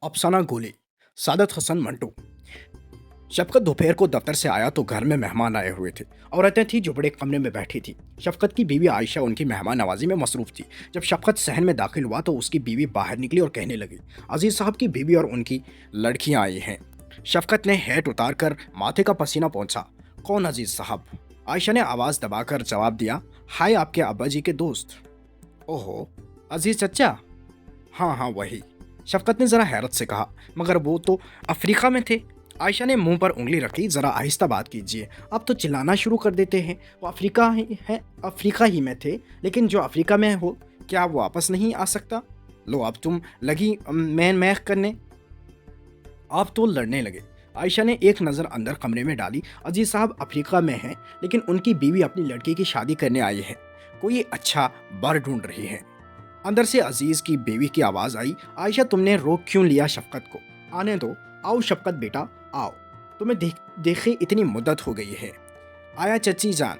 अफसाना गोली। सादत हसन मंटू। शफकत दोपहर को दफ्तर से आया तो घर में मेहमान आए हुए थे। औरतें थीं जो बड़े कमरे में बैठी थी। शफकत की बीवी आयशा उनकी मेहमान नवाजी में मसरूफ थी। जब शफकत सहन में दाखिल हुआ तो उसकी बीवी बाहर निकली और कहने लगी, अजीज साहब की बीवी और उनकी लड़कियां आई हैं। शफकत ने हैट उतार कर माथे का पसीना पोंछा। कौन अजीज साहब? आयशा ने आवाज दबाकर जवाब दिया, हाय आपके अब्बा जी के दोस्त। ओहो, अजीज चचा? हाँ हाँ वही। शफकत ने जरा हैरत से कहा, मगर वो तो अफ्रीका में थे। आयशा ने मुंह पर उंगली रखी, जरा आहिस्ता बात कीजिए, अब तो चिल्लाना शुरू कर देते हैं। वो अफ्रीका ही में थे, लेकिन जो अफ्रीका में हो क्या वो वापस नहीं आ सकता? लो अब तुम लगी मैन मैख करने। आप तो लड़ने लगे। आयशा ने एक नज़र अंदर कमरे में डाली। अजीज साहब अफ्रीका में हैं, लेकिन उनकी बीवी अपनी लड़की की शादी करने आई है। कोई अच्छा बर ढूंढ रही है। अंदर से अजीज की बीवी की आवाज आई, आयशा तुमने रोक क्यों लिया शफकत को? आने दो। आओ शफकत बेटा आओ, तुम्हें देखे इतनी मुद्दत हो गई है। आया चची जान।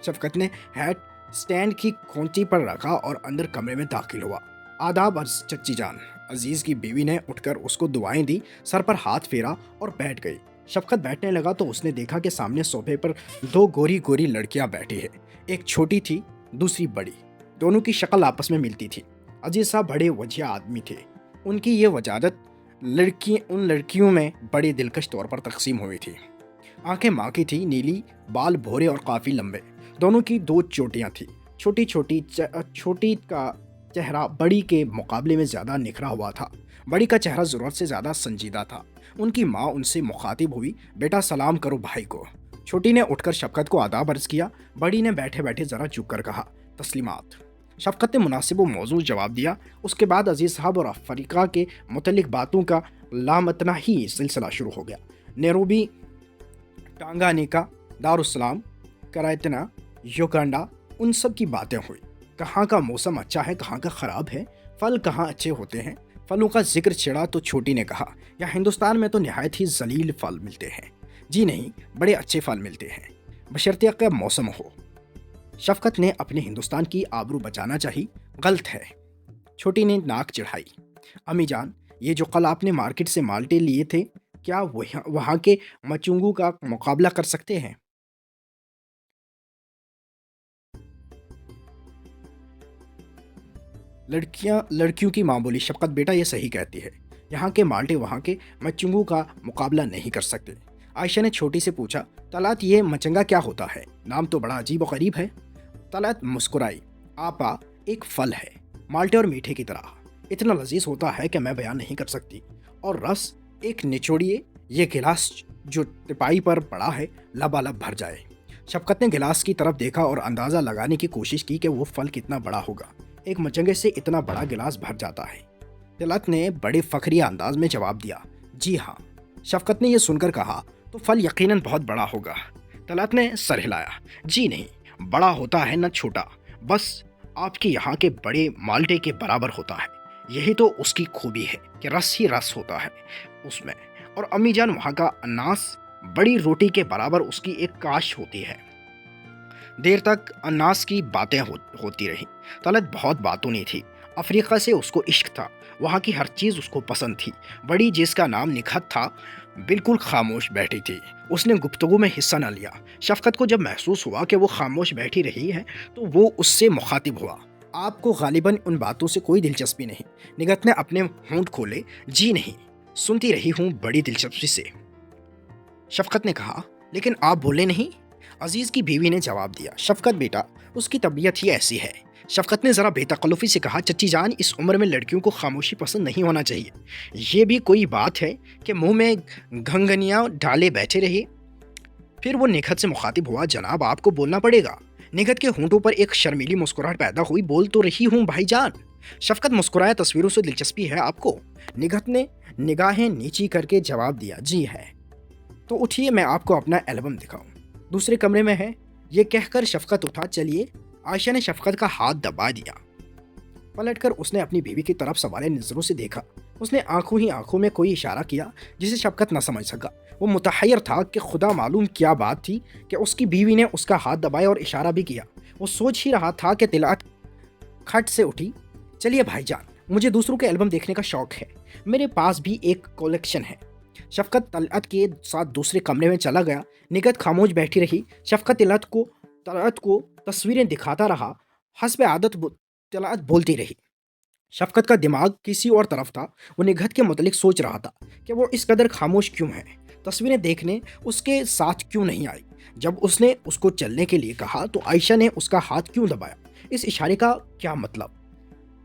शफकत ने हैट स्टैंड की खोंची पर रखा और अंदर कमरे में दाखिल हुआ। आदाब अर्ज चची जान। अजीज की बीवी ने उठकर उसको दुआएं दी, सर पर हाथ फेरा और बैठ गई। शफकत बैठने लगा तो उसने देखा कि सामने सोफे पर दो गोरी गोरी लड़कियां बैठी है। एक छोटी थी, दूसरी बड़ी। दोनों की शक्ल आपस में मिलती थी। अजीज साहब बड़े वजिया आदमी थे। उनकी ये वजादत उन लड़कियों में बड़े दिलकश तौर पर तकसीम हुई थी। आंखें माँ की थी, नीली, बाल भोरे और काफ़ी लंबे। दोनों की दो चोटियाँ थीं। छोटी का चेहरा बड़ी के मुकाबले में ज़्यादा निखरा हुआ था। बड़ी का चेहरा ज़रूरत से ज़्यादा संजीदा था। उनकी माँ उनसे मुखातिब हुई, बेटा सलाम करो भाई को। छोटी ने उठकर शफकत को आदाब अर्ज़ किया। बड़ी ने बैठे बैठे ज़रा झुक कर कहा, तस्लीमात। शफकत ने मुनासिब व मौजू जवाब दिया। उसके बाद अजीज़ साहब और अफ्रीका के मुतल्लिक बातों का लामतना ही सिलसिला शुरू हो गया। नैरोबी, टांगानिका, दारुस्सलाम, करायतना, युगांडा, उन सब की बातें हुई। कहाँ का मौसम अच्छा है, कहाँ का ख़राब है, फल कहाँ अच्छे होते हैं। फलों का जिक्र छिड़ा तो छोटी ने कहा, या हिंदुस्तान में तो नहायत ही जलील फल मिलते हैं। जी नहीं, बड़े अच्छे फल मिलते हैं, बशर्ते का मौसम हो। शफकत ने अपने हिंदुस्तान की आबरू बचाना चाही। गलत है। छोटी ने नाक चढ़ाई। अम्मी जान, ये जो कल आपने मार्केट से माल्टे लिए थे, क्या वहाँ के मचुंगू का मुकाबला कर सकते हैं? लड़कियों की माँ बोली, शफकत बेटा ये सही कहती है। यहाँ के माल्टे वहाँ के मचुंगू का मुकाबला नहीं कर सकते। आयशा ने छोटी से पूछा, तलात ये मचंगा क्या होता है? नाम तो बड़ा अजीब और गरीब है। तलात मुस्कुराई। आपा, एक फल है, माल्टे और मीठे की तरह। इतना लजीज होता है कि मैं बयान नहीं कर सकती। और रस, एक निचोड़िए, ये गिलास जो टिपाई पर पड़ा है लबालब भर जाए। शफकत ने गिलास की तरफ देखा और अंदाज़ा लगाने की कोशिश की कि वो फल कितना बड़ा होगा। एक मचंगे से इतना बड़ा गिलास भर जाता है। तलत ने बड़े फखरिया अंदाज में जवाब दिया, जी हाँ। शफकत ने यह सुनकर कहा, तो फल यकीनन बहुत बड़ा होगा। तलत ने सर हिलाया, जी नहीं, बड़ा होता है न छोटा, बस आपके यहाँ के बड़े माल्टे के बराबर होता है। यही तो उसकी खूबी है कि रस ही रस होता है उसमें। और अम्मी जान, वहाँ का अनास बड़ी रोटी के बराबर उसकी एक काश होती है। देर तक अन्नास की बातें होती रही। तलत बहुत बातूनी थी। अफ्रीका से उसको इश्क था, वहाँ की हर चीज़ उसको पसंद थी। बड़ी, जिसका नाम निखत था, बिल्कुल खामोश बैठी थी। उसने गुफ्तगू में हिस्सा न लिया। शफकत को जब महसूस हुआ कि वो खामोश बैठी रही है तो वो उससे मुखातिब हुआ, आपको गालिबन उन बातों से कोई दिलचस्पी नहीं। निगत ने अपने होंठ खोले, जी नहीं, सुनती रही हूँ बड़ी दिलचस्पी से। शफकत ने कहा, लेकिन आप बोले नहीं? अजीज़ की बीवी ने जवाब दिया, शफकत बेटा, उसकी तबीयत ही ऐसी है। शफकत ने ज़रा बेतकल्लुफ़ी से कहा, चच्ची जान, इस उम्र में लड़कियों को खामोशी पसंद नहीं होना चाहिए। ये भी कोई बात है कि मुंह में घंगनियाँ डाले बैठे रहे। फिर वो निगत से मुखातिब हुआ, जनाब आपको बोलना पड़ेगा। निगत के होंठों पर एक शर्मीली मुस्कुराहट पैदा हुई, बोल तो रही हूँ भाईजान। शफकत मुस्कुराया, तस्वीरों से दिलचस्पी है आपको? निगत ने निगाहें नीची करके जवाब दिया, जी है। तो उठिए, मैं आपको अपना एल्बम दिखाऊं, दूसरे कमरे में है। ये कहकर शफकत उठा, चलिए। आयशा ने शफकत का हाथ दबा दिया। पलटकर उसने अपनी बीवी की तरफ सवाले नज़रों से देखा। उसने आंखों ही आंखों में कोई इशारा किया जिसे शफकत न समझ सका। वो मुतहय्यर था कि खुदा मालूम क्या बात थी कि उसकी बीवी ने उसका हाथ दबाया और इशारा भी किया। वो सोच ही रहा था कि तिलात खट से उठी, चलिए भाईजान, मुझे दूसरों के एल्बम देखने का शौक है। मेरे पास भी एक कलेक्शन है। शफ़क़त तलअत के साथ दूसरे कमरे में चला गया। निगहत खामोश बैठी रही। शफ़क़त तलअत को तस्वीरें दिखाता रहा। हस्ब आदत तलअत बोलती रही। शफ़क़त का दिमाग किसी और तरफ था। वो निगहत के मुतल्लिक सोच रहा था कि वो इस कदर खामोश क्यों है, तस्वीरें देखने उसके साथ क्यों नहीं आई। जब उसने उसको चलने के लिए कहा तो आयशा ने उसका हाथ क्यों दबाया, इस इशारे का क्या मतलब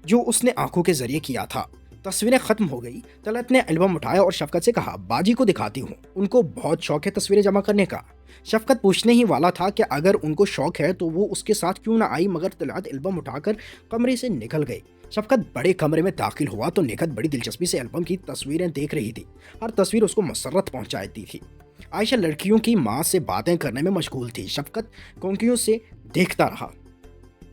जो उसने आंखों के जरिए किया था। तस्वीरें खत्म हो गई। तलत ने एल्बम उठाया और शफ़क़त से कहा, बाजी को दिखाती हूँ, उनको बहुत शौक है तस्वीरें जमा करने का। शफ़क़त पूछने ही वाला था कि अगर उनको शौक है तो वो उसके साथ क्यों ना आई, मगर तलत एल्बम उठाकर कमरे से निकल गई। शफ़क़त बड़े कमरे में दाखिल हुआ तो निगहत बड़ी दिलचस्पी से एल्बम की तस्वीरें देख रही थी। हर तस्वीर उसको मसरत पहुंचाती थी। आयशा लड़कियों की माँ से बातें करने में मशगूल थी। शफ़क़त कौंकियों से देखता रहा।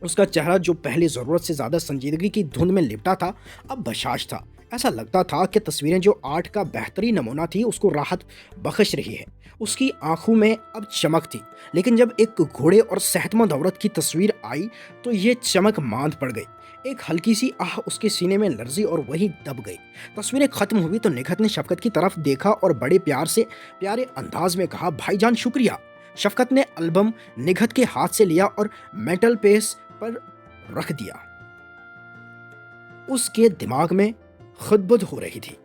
उसका चेहरा जो पहले ज़रूरत से ज़्यादा संजीदगी की धुंध में लिपटा था, अब बशाश था। ऐसा लगता था कि तस्वीरें जो आर्ट का बेहतरीन नमूना थी उसको राहत बख्श रही है। उसकी आंखों में अब चमक थी, लेकिन जब एक घोड़े और सेहतमंद औरत की तस्वीर आई तो ये चमक मांद पड़ गई। एक हल्की सी आह उसके सीने में लर्जी और वहीं दब गई। तस्वीरें खत्म हुई तो निगहत ने शफ़क़त की तरफ देखा और बड़े प्यारे अंदाज में कहा, भाईजान शुक्रिया। शफ़क़त ने एल्बम निगहत के हाथ से लिया और मेटल पेस पर रख दिया। उसके दिमाग में खुदबुद हो रही थी।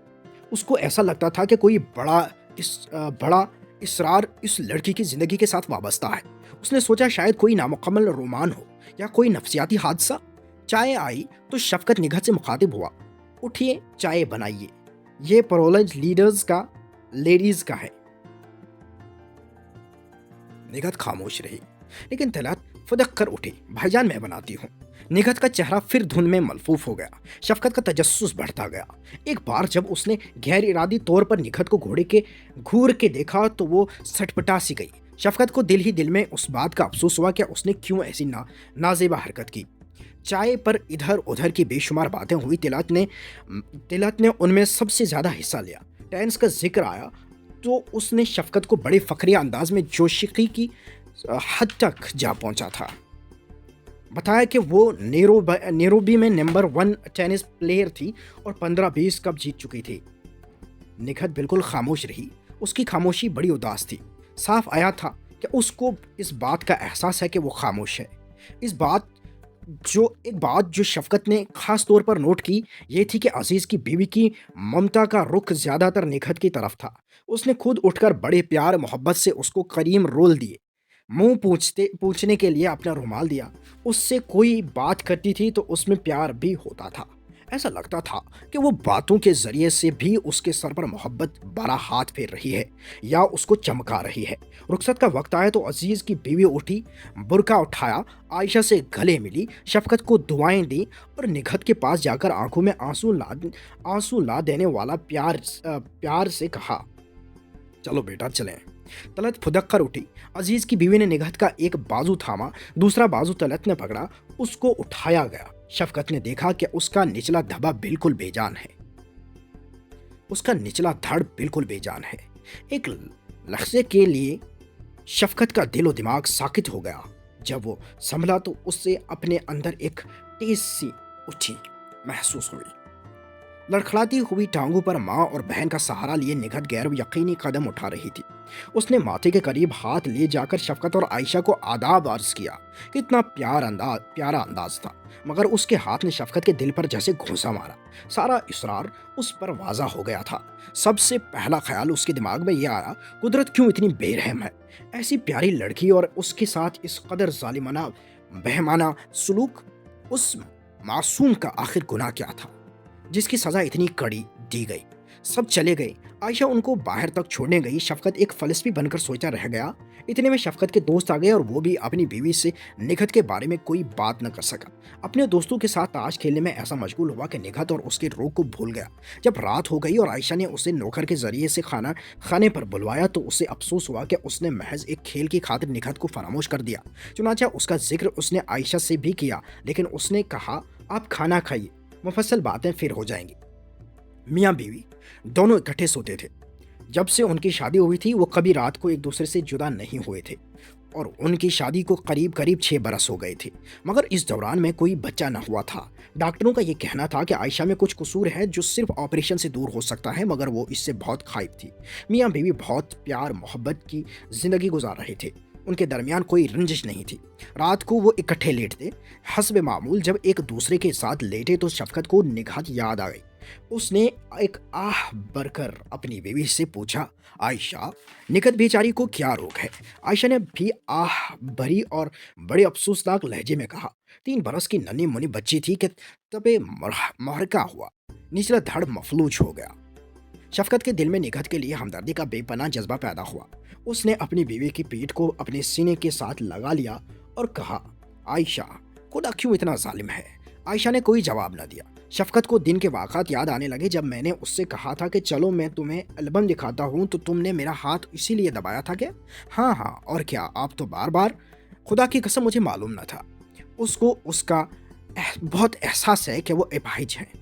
उसको ऐसा लगता था कि कोई बड़ा इसरार इस लड़की की ज़िंदगी के साथ वाबस्ता है। उसने सोचा शायद कोई नामुकम्मल रोमान हो या कोई नफसियाती हादसा। चाय आई तो शफ़क़त निगहत से मुखातिब हुआ, उठिए चाय बनाइए, ये प्रोलेज लेडीज़ का है। निगहत खामोश रही, लेकिन तलत फुदक कर उठी, भाईजान मैं बनाती हूँ। निगहत का चेहरा फिर धुंध में मलफूफ हो गया। शफ़क़त का तजस्सुस बढ़ता गया। एक बार जब उसने गैर इरादी तौर पर निगहत को घोड़े के घूर के देखा तो वो सटपटा सी गई। शफ़क़त को दिल ही दिल में उस बात का अफसोस हुआ कि उसने क्यों ऐसी नाजेबा हरकत की। चाय पर इधर उधर की बेशुमार बातें हुई। तिलत ने उनमें सबसे ज़्यादा हिस्सा लिया। टेंस का जिक्र आया तो उसने शफ़क़त को बड़े फ़खरिया अंदाज में जोशिकी की हद तक जा पहुंचा था। बताया कि वो नेरोबी में नंबर 1 टेनिस प्लेयर थी और 15-20 कप जीत चुकी थी। निगहत बिल्कुल खामोश रही। उसकी खामोशी बड़ी उदास थी। साफ आया था कि उसको इस बात का एहसास है कि वो खामोश है। एक बात जो शफ़क़त ने ख़ास तौर पर नोट की, ये थी कि अज़ीज़ की बीवी की ममता का रुख ज़्यादातर निगहत की तरफ था। उसने खुद उठकर बड़े प्यार मोहब्बत से उसको करीम रोल दिए, मुंह पूछने के लिए अपना रुमाल दिया। उससे कोई बात करती थी तो उसमें प्यार भी होता था। ऐसा लगता था कि वो बातों के ज़रिए से भी उसके सर पर मोहब्बत बारह हाथ फेर रही है या उसको चमका रही है। रुखसत का वक्त आया तो अजीज़ की बीवी उठी, बुरका उठाया, आयशा से गले मिली, शफ़क़त को दुआएं दी और निगहत के पास जाकर आंखों में आंसू ला देने वाला प्यार से कहा, चलो बेटा चलें। तलत फुदक कर उठी। अजीज़ की बीवी ने निगहत का एक बाजू थामा, दूसरा बाजू तलत ने पकड़ा। उसको उठाया गया। शफ़क़त ने देखा कि उसका निचला धब्बा बिल्कुल बेजान है। उसका निचला धड़ बिल्कुल बेजान है। एक लहज़े के लिए शफ़क़त का दिल और दिमाग साकित हो गया। जब वो संभला तो उससे अपने अंदर एक तेज सी उठी महसूस हुई। लड़खड़ाती हुई टांगों पर माँ और बहन का सहारा लिए निगहत गैर यकीनी कदम उठा रही थी। उसने माथे के करीब हाथ ले जाकर शफ़क़त और आयशा को आदाब अर्ज़ किया। कितना प्यारा अंदाज था, मगर उसके हाथ ने शफ़क़त के दिल पर जैसे घूंसा मारा। सारा इसरार उस पर वाज़ा हो गया था। सबसे पहला ख्याल उसके दिमाग में यह आया, कुदरत क्यों इतनी बेरहम है। ऐसी प्यारी लड़की और उसके साथ इस कदर ज़ालिमाना बेहमाना सलूक। उस मासूम का आखिर गुनाह क्या था जिसकी सज़ा इतनी कड़ी दी गई। सब चले गए। आयशा उनको बाहर तक छोड़ने गई। शफ़क़त एक फ़लस्फ़ी बनकर सोचा रह गया। इतने में शफ़क़त के दोस्त आ गए और वो भी अपनी बीवी से निगहत के बारे में कोई बात न कर सका। अपने दोस्तों के साथ ताश खेलने में ऐसा मशगूल हुआ कि निगहत और उसके रोग को भूल गया। जब रात हो गई और आयशा ने उसे नौकर के ज़रिए से खाने पर बुलवाया तो उसे अफसोस हुआ कि उसने महज एक खेल की खातिर निगहत को फरामोश कर दिया। चुनांचे उसका जिक्र उसने आयशा से भी किया, लेकिन उसने कहा, आप खाना खाइए, मुफस्सल बातें फिर हो जाएंगी। मियाँ बीवी दोनों इकट्ठे सोते थे। जब से उनकी शादी हुई थी वो कभी रात को एक दूसरे से जुदा नहीं हुए थे। اور ان کی شادی کو قریب قریب 6 برس ہو گئے تھے، مگر اس دوران میں کوئی بچہ نہ ہوا تھا۔ ڈاکٹروں کا یہ کہنا تھا کہ عائشہ میں کچھ قصور ہے جو صرف آپریشن سے دور ہو سکتا ہے، مگر وہ اس سے بہت خائف تھی۔ میاں بیوی بہت پیار محبت کی زندگی گزار رہے تھے، ان کے درمیان کوئی رنجش نہیں تھی۔ رات کو وہ اکٹھے لیٹتے، حسب معمول جب ایک دوسرے کے ساتھ لیٹے تو شفقت کو نگہت یاد آ گئی۔ اس نے ایک آہ بھر کر اپنی بیوی سے پوچھا، عائشہ، نگہت بیچاری کو کیا روگ ہے؟ عائشہ نے بھی آہ بھری اور بڑے افسوسناک لہجے میں کہا، 3 برس کی ننھی منی بچی تھی کہ تبے محرکہ ہوا، نچلا دھڑ مفلوج ہو گیا۔ شفقت کے دل میں نگہت کے لیے ہمدردی کا بے پناہ جذبہ پیدا ہوا۔ اس نے اپنی بیوی کی پیٹھ کو اپنے سینے کے ساتھ لگا لیا اور کہا، عائشہ، خدا کیوں اتنا ظالم ہے؟ عائشہ نے کوئی جواب نہ دیا۔ شفقت کو دن کے واقعات یاد آنے لگے جب میں نے اس سے کہا تھا کہ چلو میں تمہیں البم دکھاتا ہوں تو تم نے میرا ہاتھ اسی لیے دبایا تھا کہ ہاں ہاں اور کیا، آپ تو بار بار۔ خدا کی قسم مجھے معلوم نہ تھا۔ اس کو اس کا بہت احساس ہے کہ وہ اپاہج ہیں۔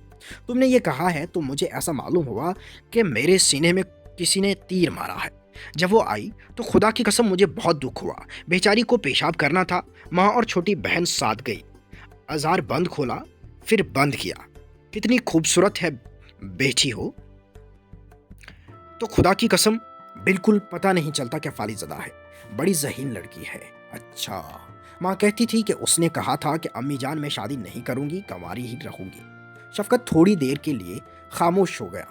تم نے یہ کہا ہے تو مجھے ایسا معلوم ہوا کہ میرے سینے میں کسی نے تیر مارا ہے۔ جب وہ آئی تو خدا کی قسم مجھے بہت دکھ ہوا۔ بیچاری کو پیشاب کرنا تھا۔ ماں اور چھوٹی بہن ساتھ گئی۔ ازار بند کھولا پھر بند کیا۔ کتنی خوبصورت ہے بیٹی ہو تو خدا کی قسم بالکل پتہ نہیں چلتا کہ فالج زدہ ہے، بڑی ذہین لڑکی ہے۔ اچھا، ماں کہتی تھی کہ اس نے کہا تھا کہ امی جان میں شادی نہیں کروں گی، کنواری ہی رہوں گی۔ شفقت تھوڑی دیر کے لیے خاموش ہو گیا۔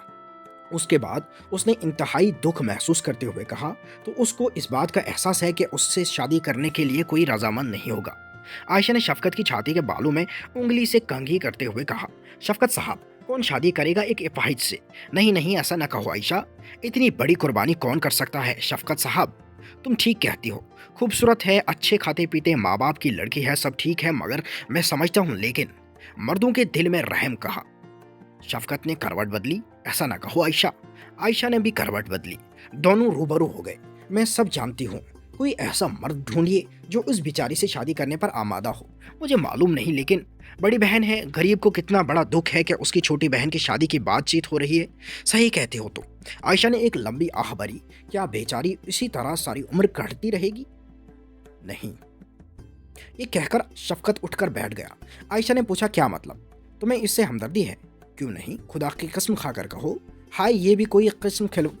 اس کے بعد اس نے انتہائی دکھ محسوس کرتے ہوئے کہا، تو اس کو اس بات کا احساس ہے کہ اس سے شادی کرنے کے لیے کوئی رضامند نہیں ہوگا۔ عائشہ نے شفقت کی چھاتی کے بالوں میں انگلی سے کنگھی کرتے ہوئے کہا، شفقت صاحب، کون شادی کرے گا ایک اپاہج سے؟ نہیں نہیں، ایسا نہ کہو عائشہ، اتنی بڑی قربانی کون کر سکتا ہے؟ شفقت صاحب، تم ٹھیک کہتی ہو، خوبصورت ہے، اچھے کھاتے پیتے ماں باپ کی لڑکی ہے، سب ٹھیک ہے، مگر میں سمجھتا ہوں لیکن مردوں کے دل میں رحم کہا۔ شفقت نے کروٹ بدلی، ایسا نہ کہو عائشہ۔ عائشہ نے بھی کروٹ بدلی۔ دونوں روبرو ہو گئے۔ میں سب جانتی ہوں، کوئی ایسا مرد ڈھونڈیے جو اس بیچاری سے شادی کرنے پر آمادہ ہو۔ مجھے معلوم نہیں لیکن بڑی بہن ہے، غریب کو کتنا بڑا دکھ ہے کہ اس کی چھوٹی بہن کی شادی کی بات چیت ہو رہی ہے۔ صحیح کہتے ہو تو۔ عائشہ نے ایک لمبی آہ بھری، کیا بیچاری اسی طرح ساری عمر کٹتی رہے گی؟ نہیں۔ یہ کہہ کر شفقت اٹھ کر بیٹھ گیا۔ عائشہ نے پوچھا، کیا مطلب؟ تمہیں اس سے ہمدردی ہے؟ کیوں نہیں، خدا کی قسم کھا کر کہو۔ ہائے، یہ بھی کوئی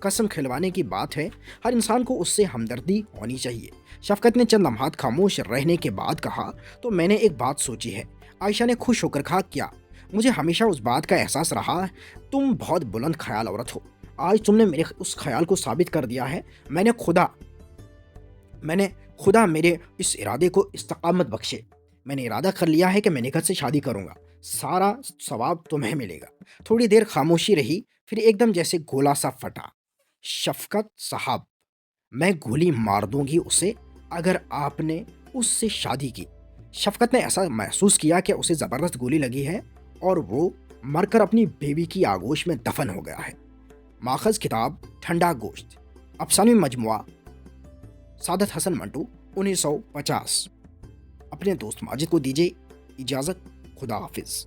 قسم کھلوانے کی بات ہے؟ ہر انسان کو اس سے ہمدردی ہونی چاہیے۔ شفقت نے چند لمحات خاموش رہنے کے بعد کہا، تو میں نے ایک بات سوچی ہے۔ عائشہ نے خوش ہو کر کہا، کیا؟ مجھے ہمیشہ اس بات کا احساس رہا ہے تم بہت بلند خیال عورت ہو۔ آج تم نے میرے اس خیال کو ثابت کر دیا ہے۔ میں نے خدا میرے اس ارادے کو استقامت بخشے۔ میں نے ارادہ کر لیا ہے کہ میں نگہت سے شادی کروں گا، سارا ثواب تمہیں ملے گا۔ تھوڑی دیر خاموشی رہی، پھر ایک دم جیسے گولا سا پھٹا، شفقت صاحب، میں گولی مار دوں گی اسے اگر آپ نے اس سے شادی کی۔ شفقت نے ایسا محسوس کیا کہ اسے زبردست گولی لگی ہے اور وہ مر کر اپنی بیوی کی آغوش میں دفن ہو گیا ہے۔ ماخذ کتاب ٹھنڈا گوشت، افسانوی مجموعہ سعادت حسن منٹو، 1950۔ اپنے دوست ماجد کو دیجیے اجازت، خدا حافظ۔